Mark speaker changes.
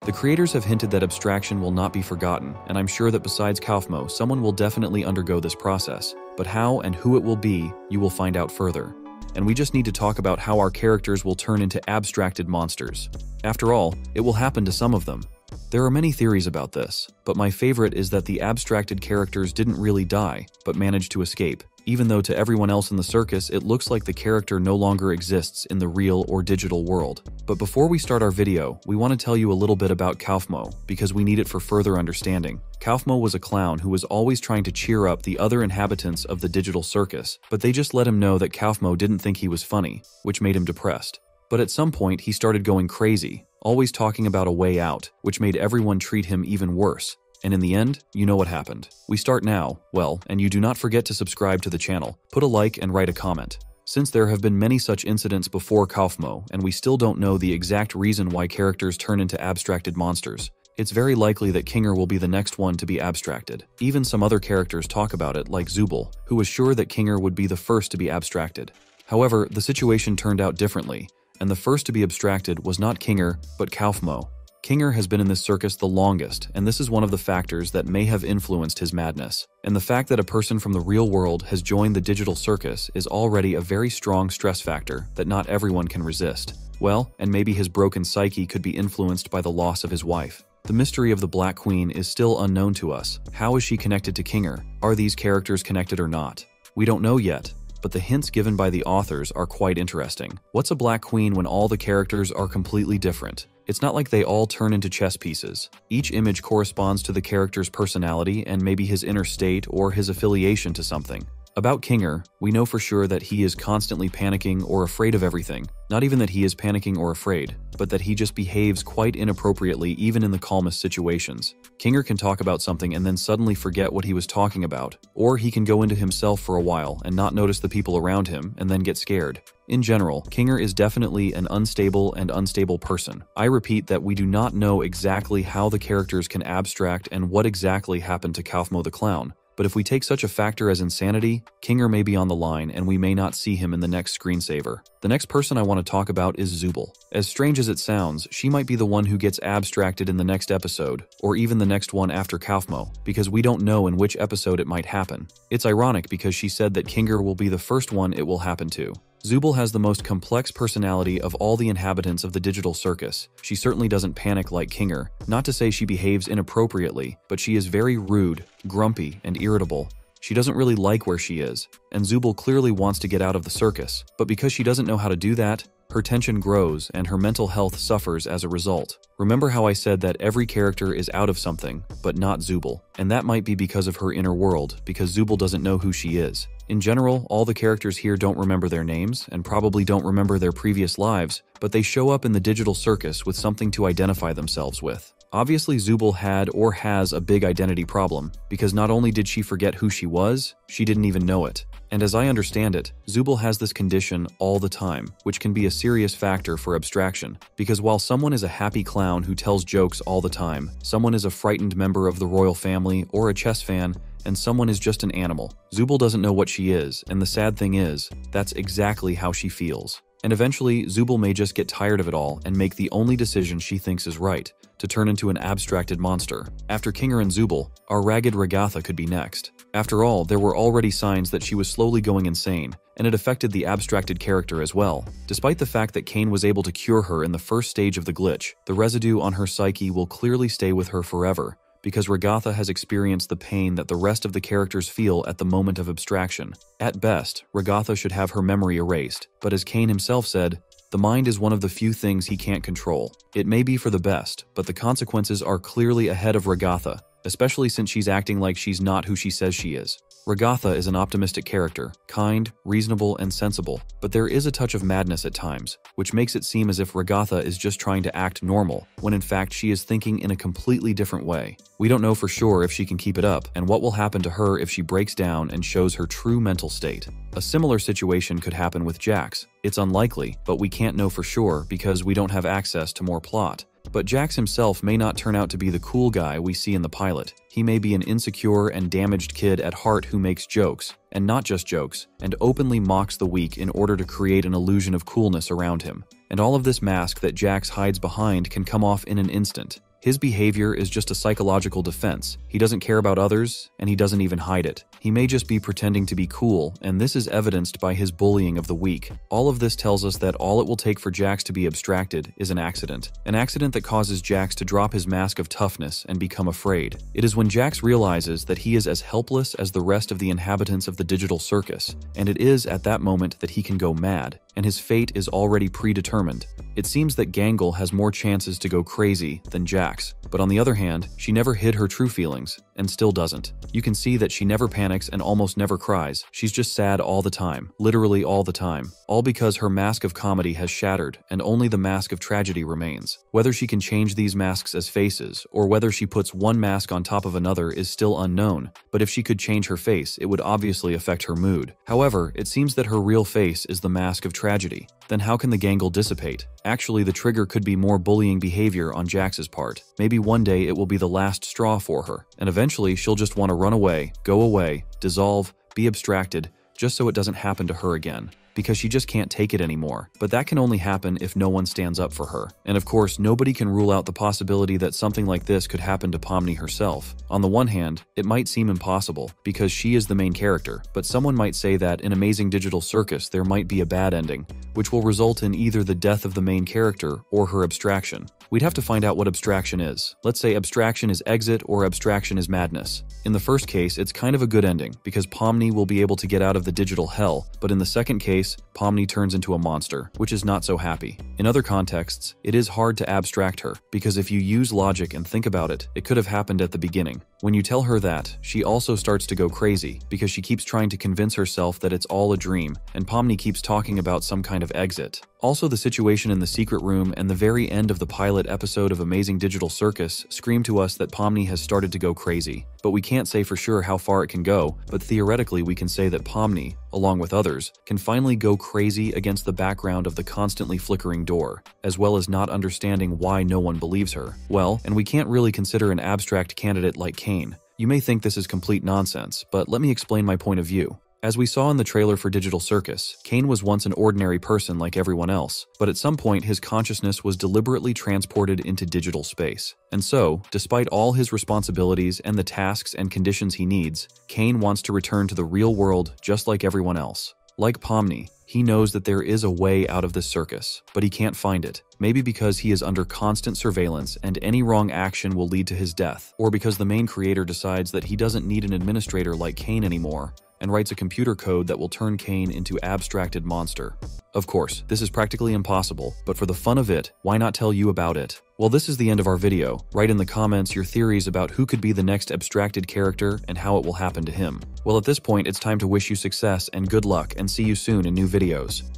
Speaker 1: The creators have hinted that abstraction will not be forgotten, and I'm sure that besides Kaufmo, someone will definitely undergo this process. But how and who it will be, you will find out further. And we just need to talk about how our characters will turn into abstracted monsters. After all, it will happen to some of them. There are many theories about this, but my favorite is that the abstracted characters didn't really die, but managed to escape, even though to everyone else in the circus it looks like the character no longer exists in the real or digital world. But before we start our video, we want to tell you a little bit about Kaufmo, because we need it for further understanding. Kaufmo was a clown who was always trying to cheer up the other inhabitants of the digital circus, but they just let him know that Kaufmo didn't think he was funny, which made him depressed. But at some point he started going crazy, always talking about a way out, which made everyone treat him even worse. And in the end, you know what happened. We start now, well, and you do not forget to subscribe to the channel, put a like and write a comment. Since there have been many such incidents before Kaufmo, and we still don't know the exact reason why characters turn into abstracted monsters, it's very likely that Kinger will be the next one to be abstracted. Even some other characters talk about it, like Zubul, who was sure that Kinger would be the first to be abstracted. However, the situation turned out differently, and the first to be abstracted was not Kinger, but Kaufmo. Kinger has been in this circus the longest, and this is one of the factors that may have influenced his madness. And the fact that a person from the real world has joined the digital circus is already a very strong stress factor that not everyone can resist. Well, and maybe his broken psyche could be influenced by the loss of his wife. The mystery of the Black Queen is still unknown to us. How is she connected to Kinger? Are these characters connected or not? We don't know yet, but the hints given by the authors are quite interesting. What's a Black Queen when all the characters are completely different? It's not like they all turn into chess pieces. Each image corresponds to the character's personality and maybe his inner state or his affiliation to something. About Kinger, we know for sure that he is constantly panicking or afraid of everything. Not even that he is panicking or afraid, but that he just behaves quite inappropriately even in the calmest situations. Kinger can talk about something and then suddenly forget what he was talking about, or he can go into himself for a while and not notice the people around him and then get scared. In general, Kinger is definitely an unstable person. I repeat that we do not know exactly how the characters can abstract and what exactly happened to Kaufmo the Clown. But if we take such a factor as insanity, Kinger may be on the line and we may not see him in the next screensaver. The next person I want to talk about is Zubul. As strange as it sounds, she might be the one who gets abstracted in the next episode, or even the next one after Kaufmo, because we don't know in which episode it might happen. It's ironic because she said that Kinger will be the first one it will happen to. Zubul has the most complex personality of all the inhabitants of the digital circus. She certainly doesn't panic like Kinger. Not to say she behaves inappropriately, but she is very rude, grumpy, and irritable. She doesn't really like where she is, and Zubul clearly wants to get out of the circus. But because she doesn't know how to do that, her tension grows and her mental health suffers as a result. Remember how I said that every character is out of something, but not Zubul. And that might be because of her inner world, because Zubul doesn't know who she is. In general, all the characters here don't remember their names, and probably don't remember their previous lives, but they show up in the digital circus with something to identify themselves with. Obviously, Zubul had or has a big identity problem, because not only did she forget who she was, she didn't even know it. And as I understand it, Zubul has this condition all the time, which can be a serious factor for abstraction. Because while someone is a happy clown who tells jokes all the time, someone is a frightened member of the royal family or a chess fan, and someone is just an animal. Zubul doesn't know what she is, and the sad thing is, that's exactly how she feels. And eventually, Zubul may just get tired of it all and make the only decision she thinks is right, to turn into an abstracted monster. After Kinger and Zubul, our ragged Ragatha could be next. After all, there were already signs that she was slowly going insane, and it affected the abstracted character as well. Despite the fact that Kane was able to cure her in the first stage of the glitch, the residue on her psyche will clearly stay with her forever, because Ragatha has experienced the pain that the rest of the characters feel at the moment of abstraction. At best, Ragatha should have her memory erased, but as Kane himself said, the mind is one of the few things he can't control. It may be for the best, but the consequences are clearly ahead of Ragatha, especially since she's acting like she's not who she says she is. Ragatha is an optimistic character, kind, reasonable, and sensible, but there is a touch of madness at times, which makes it seem as if Ragatha is just trying to act normal, when in fact she is thinking in a completely different way. We don't know for sure if she can keep it up, and what will happen to her if she breaks down and shows her true mental state. A similar situation could happen with Jax. It's unlikely, but we can't know for sure because we don't have access to more plot. But Jax himself may not turn out to be the cool guy we see in the pilot. He may be an insecure and damaged kid at heart who makes jokes, and not just jokes, and openly mocks the weak in order to create an illusion of coolness around him. And all of this mask that Jax hides behind can come off in an instant. His behavior is just a psychological defense. He doesn't care about others, and he doesn't even hide it. He may just be pretending to be cool, and this is evidenced by his bullying of the weak. All of this tells us that all it will take for Jax to be abstracted is an accident. An accident that causes Jax to drop his mask of toughness and become afraid. It is when Jax realizes that he is as helpless as the rest of the inhabitants of the digital circus, and it is at that moment that he can go mad, and his fate is already predetermined. It seems that Gangle has more chances to go crazy than Jax, but on the other hand, she never hid her true feelings, and still doesn't. You can see that she never panics and almost never cries. She's just sad all the time, literally all the time, all because her mask of comedy has shattered and only the mask of tragedy remains. Whether she can change these masks as faces, or whether she puts one mask on top of another is still unknown, but if she could change her face, it would obviously affect her mood. However, it seems that her real face is the mask of tragedy. Then how can the Gangle dissipate? Actually, the trigger could be more bullying behavior on Jax's part. Maybe one day it will be the last straw for her, and eventually she'll just want to run away, go away, dissolve, be abstracted, just so it doesn't happen to her again, because she just can't take it anymore. But that can only happen if no one stands up for her. And of course, nobody can rule out the possibility that something like this could happen to Pomni herself. On the one hand, it might seem impossible, because she is the main character, but someone might say that in Amazing Digital Circus there might be a bad ending, which will result in either the death of the main character or her abstraction. We'd have to find out what abstraction is. Let's say abstraction is exit or abstraction is madness. In the first case, it's kind of a good ending, because Pomni will be able to get out of the digital hell, but in the second case, Pomni turns into a monster, which is not so happy. In other contexts, it is hard to abstract her, because if you use logic and think about it, it could have happened at the beginning. When you tell her that, she also starts to go crazy, because she keeps trying to convince herself that it's all a dream, and Pomni keeps talking about some kind of exit. Also, the situation in the secret room and the very end of the pilot episode of Amazing Digital Circus scream to us that Pomni has started to go crazy. But we can't say for sure how far it can go, but theoretically we can say that Pomni, along with others, can finally go crazy against the background of the constantly flickering door, as well as not understanding why no one believes her. Well, and we can't really consider an abstract candidate like Kane. You may think this is complete nonsense, but let me explain my point of view. As we saw in the trailer for Digital Circus, Kane was once an ordinary person like everyone else, but at some point his consciousness was deliberately transported into digital space. And so, despite all his responsibilities and the tasks and conditions he needs, Kane wants to return to the real world just like everyone else. Like Pomni, he knows that there is a way out of this circus, but he can't find it. Maybe because he is under constant surveillance and any wrong action will lead to his death, or because the main creator decides that he doesn't need an administrator like Kane anymore, and writes a computer code that will turn Kane into abstracted monster. Of course, this is practically impossible, but for the fun of it, why not tell you about it? Well, this is the end of our video. Write in the comments your theories about who could be the next abstracted character and how it will happen to him. Well, at this point, it's time to wish you success and good luck, and see you soon in new videos.